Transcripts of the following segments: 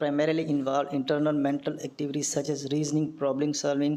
primarily involve internal mental activities such as reasoning, problem solving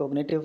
cognitive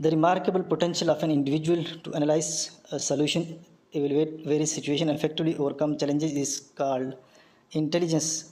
the remarkable potential of an individual to analyze a solution, evaluate various situations and effectively overcome challenges is called intelligence.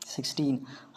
16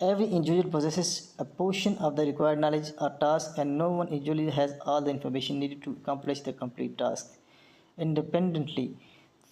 every individual possesses a portion of the required knowledge or task and no one individually has all the information needed to accomplish the complete task independently،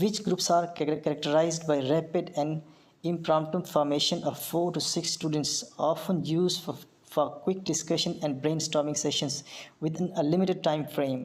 which groups are characterized by rapid and impromptu formation of 4 to 6 students often used for quick discussion and brainstorming sessions within a limited time frame،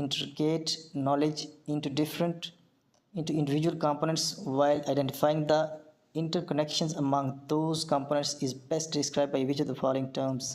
intricate knowledge into individual components while identifying the interconnections among those components is best described by which of the following terms،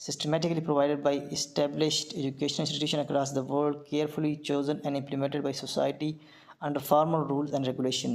systematically provided by established educational institutions across the world, carefully chosen and implemented by society under formal rules and regulation،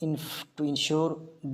to ensure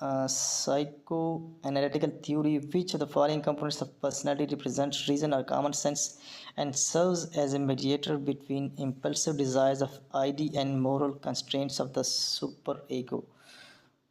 psycho analytical theory which of the following components of personality represent reason or common sense and serves as a mediator between impulsive desires of ID and moral constraints of the super ego،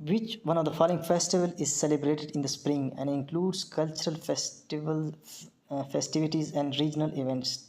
which one of the following festival is celebrated in the spring and includes cultural festivities and regional events،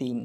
3.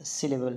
syllable؟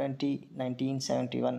20, 1971؟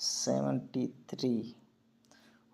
73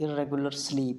irregular sleep؟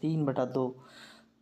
3/2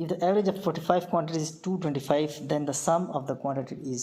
if the average of 45 quantities is 225 then the sum of the quantity is؟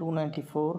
294.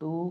2,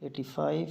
85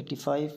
85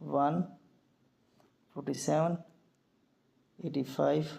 147 85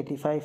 85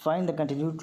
Find the continued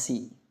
C.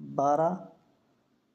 12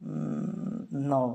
9.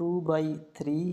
2/3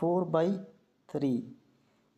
4/3.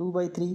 2/3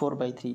4/3.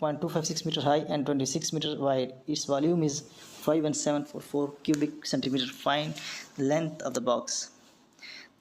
0.256 meter high and 26 meter wide. Its volume is 51744 cubic centimeter. Find the length of the box.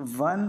1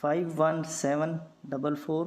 51744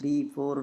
3 4,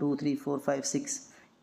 2 3 4 5 6,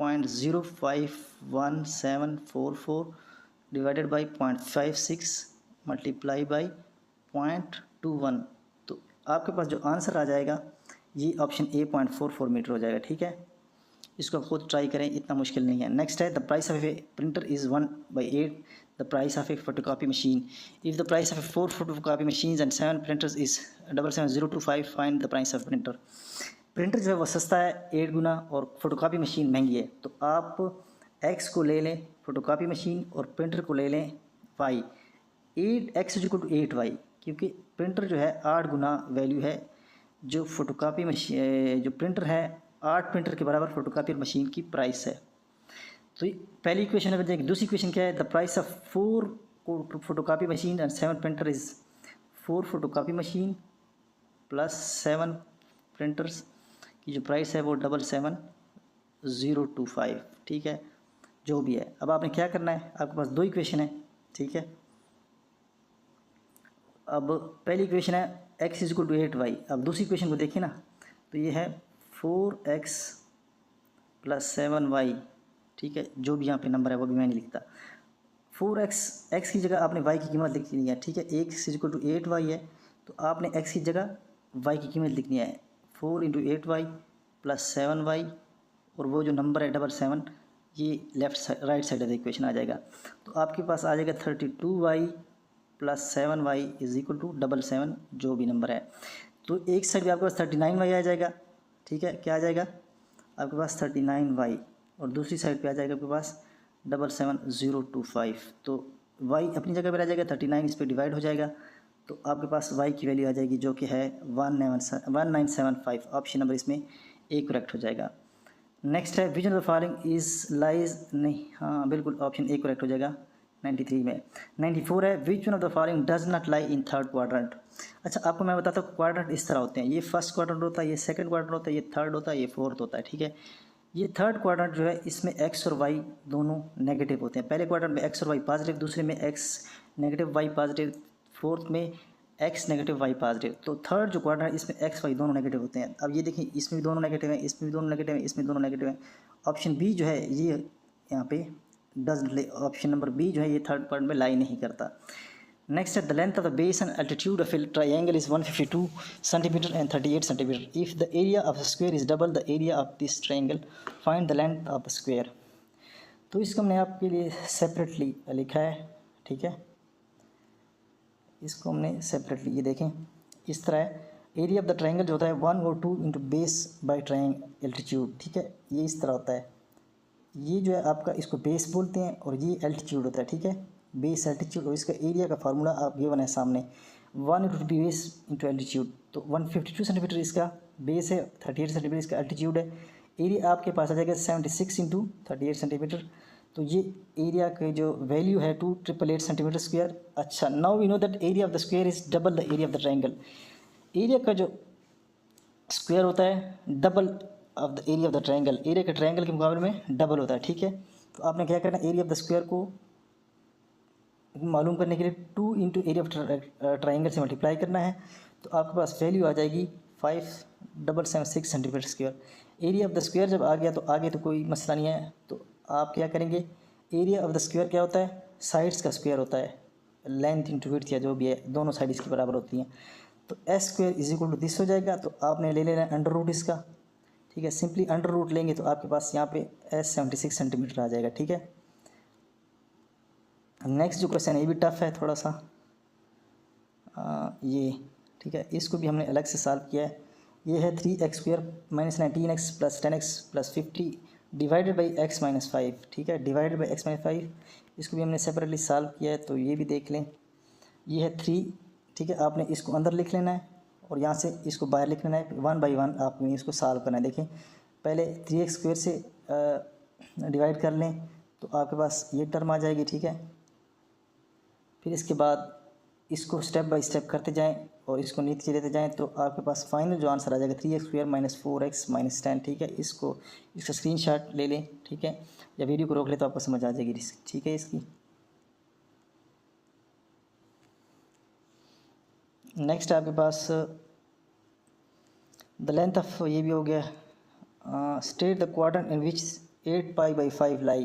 0.05174 divided by 0.56 multiply by 0.21, तो आपके पास जो answer आ जाएगा ये option A 0.44 metre हो जाएगा। ठीक है, इसको आप खुद ट्राई करें, इतना मुश्किल नहीं है। नेक्स्ट है the price of A printer is 1/8 the price of A photocopy machine. If the price of A 4 photocopy machine and 7 printers is 77025 find the price of printer. Printer जो है वो सस्ता है 8 गुना और फोटोकॉपी मशीन महंगी है, तो आप एक्स को ले लें फोटोकॉपी मशीन और प्रिंटर को ले लें वाई। 8x = 8y, क्योंकि प्रिंटर जो है 8 गुना वैल्यू है, जो फोटोकॉपी मशीन जो प्रिंटर है 8 प्रिंटर के बराबर फोटोकॉपी मशीन की प्राइस है। तो पहली इक्वेशन है। दूसरी इक्वेशन क्या है, the price of 4 photocopy machine and 7 printer is 4 photocopy machine plus 7 printers की जो प्राइस है वो 77025। ठीक है, जो भी है। अब आपने क्या करना है, आपके पास 2 इक्वेशन है। ठीक है, अब पहली इक्वेशन है x = 8y। अब दूसरी इक्वेशन को देखिए ना, तो ये है 4x + 7y। ठीक है, जो भी यहाँ पे नंबर है वो भी मैं नहीं लिखता। 4x, x की जगह आपने y की कीमत लिखनी है। ठीक है, x = 8y है, तो आपने x की जगह y की कीमत लिखनी है 4 × 8y + 7y, और वो जो नंबर है 77, ये राइट साइड ऑफ इक्वेशन आ जाएगा। तो आपके पास आ जाएगा 32y + 7y = 77, जो भी नंबर है। तो एक साइड पे आपके पास 39y आ जाएगा। ठीक है, क्या आ जाएगा आपके पास 39y, और दूसरी साइड पे आ जाएगा आपके पास 77025। तो y अपनी जगह पर आ जाएगा, 39 इस पर डिवाइड हो जाएगा, तो आपके पास y की वैल्यू आ जाएगी जो कि है 1975। ऑप्शन नंबर इसमें ए करेक्ट हो जाएगा। नेक्स्ट है which of the following is lies, नहीं, हाँ बिल्कुल ऑप्शन ए करेक्ट हो जाएगा 93 में। 94 है which one of the following does not lie in third quadrant. अच्छा, आपको मैं बताता हूँ क्वाड्रेंट इस तरह होते हैं, ये फर्स्ट क्वाड्रेंट होता है, ये सेकंड क्वाड्रेंट होता है, ये थर्ड होता है, ये फोर्थ होता है। ठीक है, ये थर्ड क्वाड्रेंट जो है इसमें एक्स और वाई दोनों नेगेटिव होते हैं। पहले क्वाड्रेंट में एक्स और वाई पॉजिटिव, दूसरे में X negative Y positive, fourth में एक्स नेगेटिव वाई पॉजिटिव। तो थर्ड जो क्वाड्रेंट है इसमें एक्स वाई दोनों नेगेटिव होते हैं। अब ये देखिए, इसमें भी दोनों नेगेटिव हैं, इसमें भी दोनों नेगेटिव हैं, इसमें दोनों नेगेटिव हैं। ऑप्शन बी जो है ये यहाँ पे ऑप्शन नंबर बी जो है ये थर्ड क्वाड्रेंट में लाई नहीं करता। नेक्स्ट है the length of the base and altitude of A triangle is 152 centimetre and 38 centimetre. If the area of the square is double the area of this triangle, find the length of the square. तो इसको हमने आपके लिए separately लिखा है। ठीक है, इसको हमने सेपरेटली, ये देखें इस तरह है। एरिया ऑफ द ट्राइंगल जो होता है 1 और 2 × बेस बाई ट्राइंगल एल्टीट्यूड। ठीक है, ये इस तरह होता है। ये जो है आपका, इसको बेस बोलते हैं और ये एल्टीट्यूड होता है। ठीक है, बेस एल्टीट्यूड, और इसका एरिया का फार्मूला आप गिवन है सामने, 1 × बेस × एल्टीट्यूड। तो 152 सेंटीमीटर इसका बेस है, 38 सेंटीमीटर इसका एल्टीट्यूड है। एरिया आपके पास आ जाएगा 76 × 38 सेंटीमीटर। तो ये एरिया की जो वैल्यू है 2888 सेंटीमीटर स्क्वायर। अच्छा, now we know that area of the square is double the area of the triangle. Area का जो स्क्वायर होता है double of the area of the triangle, area के ट्राइंगल के मुकाबले में डबल होता है। ठीक है, तो आपने क्या करना है, एरिया ऑफ द स्क्वायर को मालूम करने के लिए 2 × एरिया ऑफ ट्राइंगल से मल्टीप्लाई करना है, तो आपके पास वैल्यू आ जाएगी 5776 centimetre square. Area of the square जब आ गया तो आगे तो कोई मसला नहीं है। तो आप क्या करेंगे, एरिया ऑफ द स्क्वायर क्या होता है, साइड्स का स्क्वायर होता है, लेंथ इंटू विड्थ या जो भी है, दोनों साइड इसकी बराबर होती हैं। तो s स्क्वायर = दिस हो जाएगा। तो आपने ले लेना है अंडर रूट इसका। ठीक है, सिंपली अंडर रूट लेंगे तो आपके पास यहाँ पे s 76 सेंटीमीटर आ जाएगा। ठीक है, नेक्स्ट जो क्वेश्चन है ये भी टफ है थोड़ा सा, ये ठीक है, इसको भी हमने अलग से सॉल्व किया है। ये है 3x² - 19x + 10x + 50 divided by x - 5। ठीक है, डिवाइडेड बाई x - 5, इसको भी हमने सेपरेटली सॉल्व किया है, तो ये भी देख लें। ये है 3। ठीक है, आपने इसको अंदर लिख लेना है और यहाँ से इसको बाहर लिख लेना है। 1 बाई 1 आपने इसको सॉल्व करना है। देखें, पहले 3x² से डिवाइड कर लें तो आपके पास ये टर्म आ जाएगी। ठीक है, फिर इसके बाद इसको स्टेप बाय स्टेप करते जाएं और इसको नीचे लेते जाएं, तो आपके पास फाइनल जो आंसर आ जाएगा 3x² - 4x - 10। ठीक है, इसका स्क्रीनशॉट ले लें। ठीक है, या वीडियो को रोक ले तो आपको समझ आ जाएगी। ठीक है, इसकी नेक्स्ट आपके पास द लेंथ ऑफ, ये भी हो गया। स्टेट द क्वाड्रेंट इन विच 8π/5 लाई,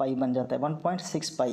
पाई बन जाता है, 1.6 पाई.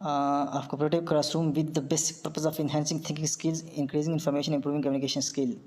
of cooperative classroom with the basic purpose of enhancing thinking skills, increasing information, improving communication skill.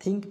think